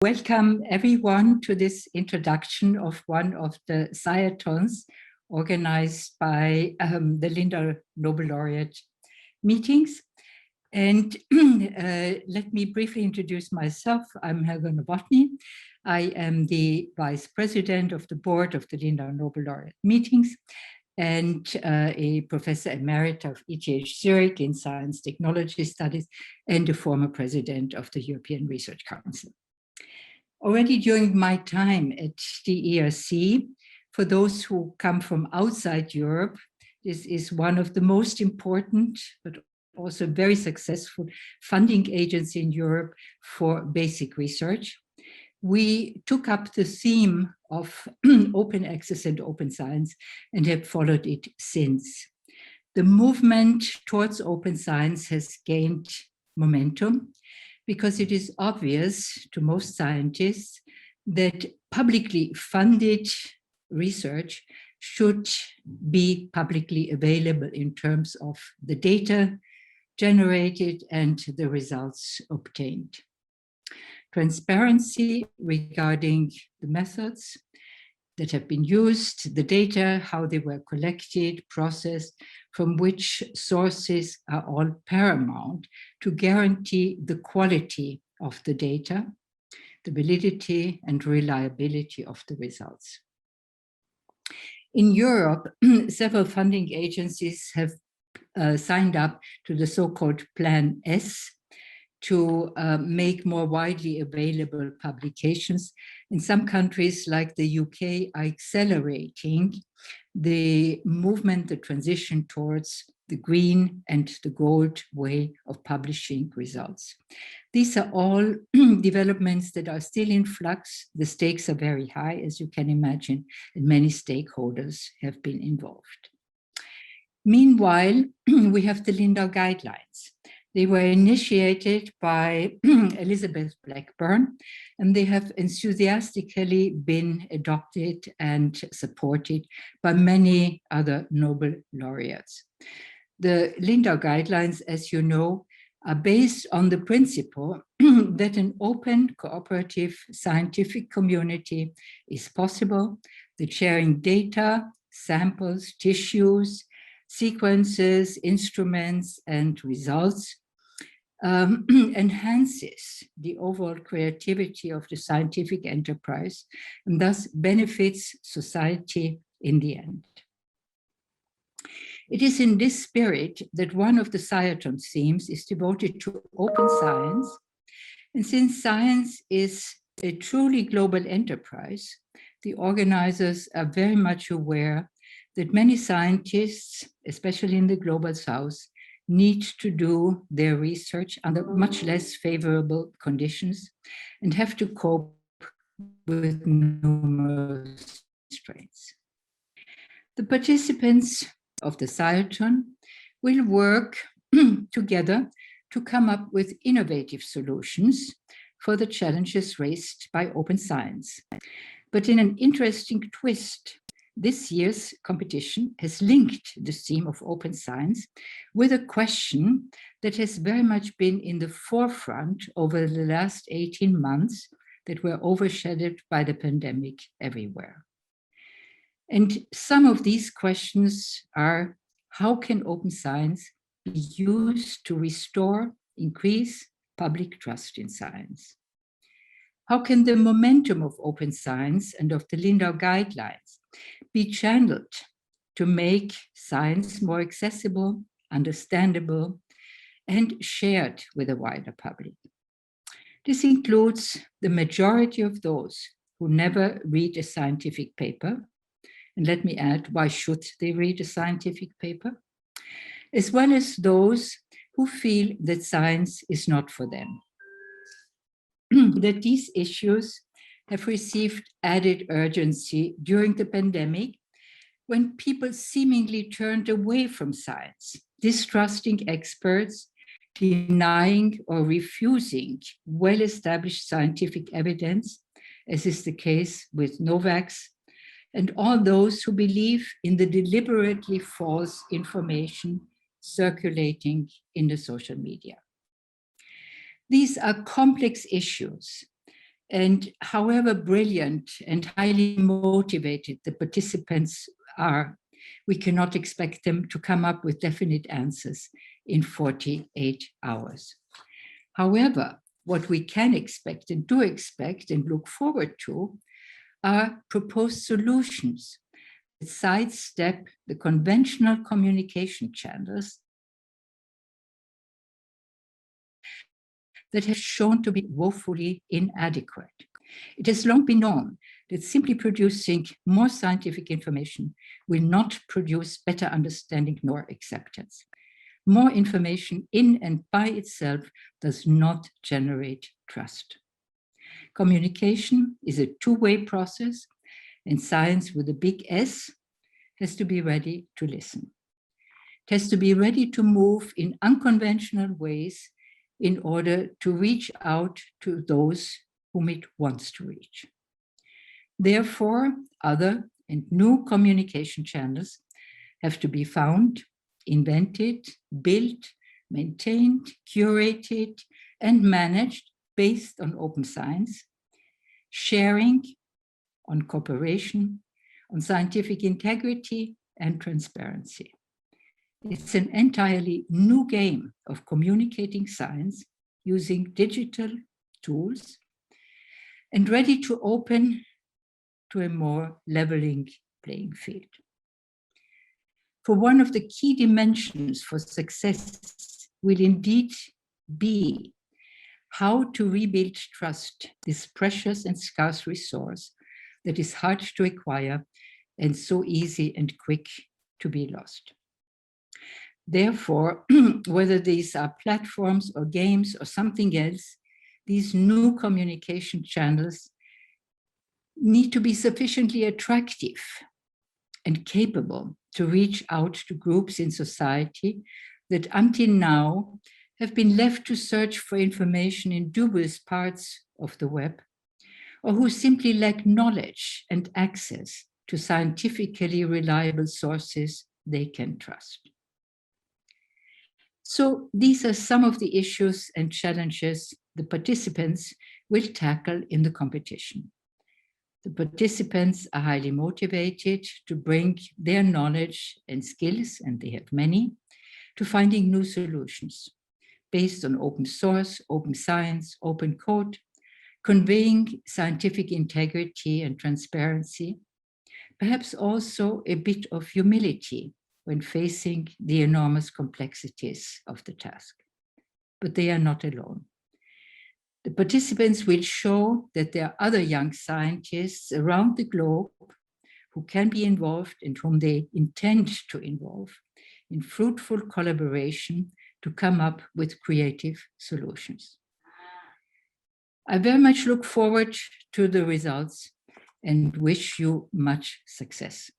welcome everyone to this introduction of one of the Sciathons organized by the Lindau Nobel Laureate Meetings. And let me briefly introduce myself. I'm Helga Nowotny. I am the Vice President of the Board of the Lindau Nobel Laureate Meetings and a Professor Emerita of ETH Zurich in Science Technology Studies and a former President of the European Research Council. Already during my time at the ERC, for those who come from outside Europe, this is one of the most important, but also very successful funding agency in Europe for basic research. We took up the theme of open access and open science and have followed it since. The movement towards open science has gained momentum because it is obvious to most scientists that publicly funded research should be publicly available in terms of the data generated and the results obtained. Transparency regarding the methods that have been used, the data, how they were collected, processed, from which sources are all paramount to guarantee the quality of the data, the validity and reliability of the results. In Europe, several funding agencies have signed up to the so-called Plan S to make more widely available publications. In some countries like the UK are accelerating the movement, the transition towards the green and the gold way of publishing results. These are all developments that are still in flux. The stakes are very high, as you can imagine, and many stakeholders have been involved. Meanwhile, we have the Lindau guidelines. They were initiated by Elizabeth Blackburn, and they have enthusiastically been adopted and supported by many other Nobel laureates. The Lindau guidelines, as you know, are based on the principle that an open, cooperative scientific community is possible, that sharing data, samples, tissues, sequences, instruments, and results enhances the overall creativity of the scientific enterprise and thus benefits society in the end. It is in this spirit that one of the Sciathon themes is devoted to open science. And since science is a truly global enterprise, the organizers are very much aware that many scientists, especially in the global south, need to do their research under much less favorable conditions and have to cope with numerous constraints. The participants of the Sciathon will work together to come up with innovative solutions for the challenges raised by open science. But in an interesting twist, this year's competition has linked the theme of open science with a question that has very much been in the forefront over the last 18 months that were overshadowed by the pandemic everywhere. And some of these questions are, how can open science be used to restore, increase public trust in science? How can the momentum of open science and of the Lindau guidelines be channeled to make science more accessible, understandable, and shared with a wider public? This includes the majority of those who never read a scientific paper. And let me add, why should they read a scientific paper? As well as those who feel that science is not for them. That these issues have received added urgency during the pandemic when people seemingly turned away from science, distrusting experts, denying or refusing well-established scientific evidence, as is the case with Novax, and all those who believe in the deliberately false information circulating in the social media. These are complex issues, And however brilliant and highly motivated the participants are, we cannot expect them to come up with definite answers in 48 hours. However, what we can expect and do expect and look forward to are proposed solutions that sidestep the conventional communication channels that have shown to be woefully inadequate. It has long been known that simply producing more scientific information will not produce better understanding nor acceptance. More information in and by itself does not generate trust. Communication is a two-way process, and science with a big S has to be ready to listen. It has to be ready to move in unconventional ways in order to reach out to those whom it wants to reach. Therefore, other and new communication channels have to be found, invented, built, maintained, curated, and managed based on open science, sharing, on cooperation, on scientific integrity and transparency. It's an entirely new game of communicating science using digital tools and ready to open to a more leveling playing field. For one of the key dimensions for success will indeed be how to rebuild trust, this precious and scarce resource that is hard to acquire and so easy and quick to be lost. Therefore, whether these are platforms or games or something else, these new communication channels need to be sufficiently attractive and capable to reach out to groups in society that until now have been left to search for information in dubious parts of the web, or who simply lack knowledge and access to scientifically reliable sources they can trust. So these are some of the issues and challenges the participants will tackle in the competition. The participants are highly motivated to bring their knowledge and skills, and they have many, to finding new solutions based on open source, open science, open code, conveying scientific integrity and transparency, perhaps also a bit of humility when facing the enormous complexities of the task. But they are not alone. The participants will show that there are other young scientists around the globe who can be involved and whom they intend to involve in fruitful collaboration to come up with creative solutions. I very much look forward to the results and wish you much success.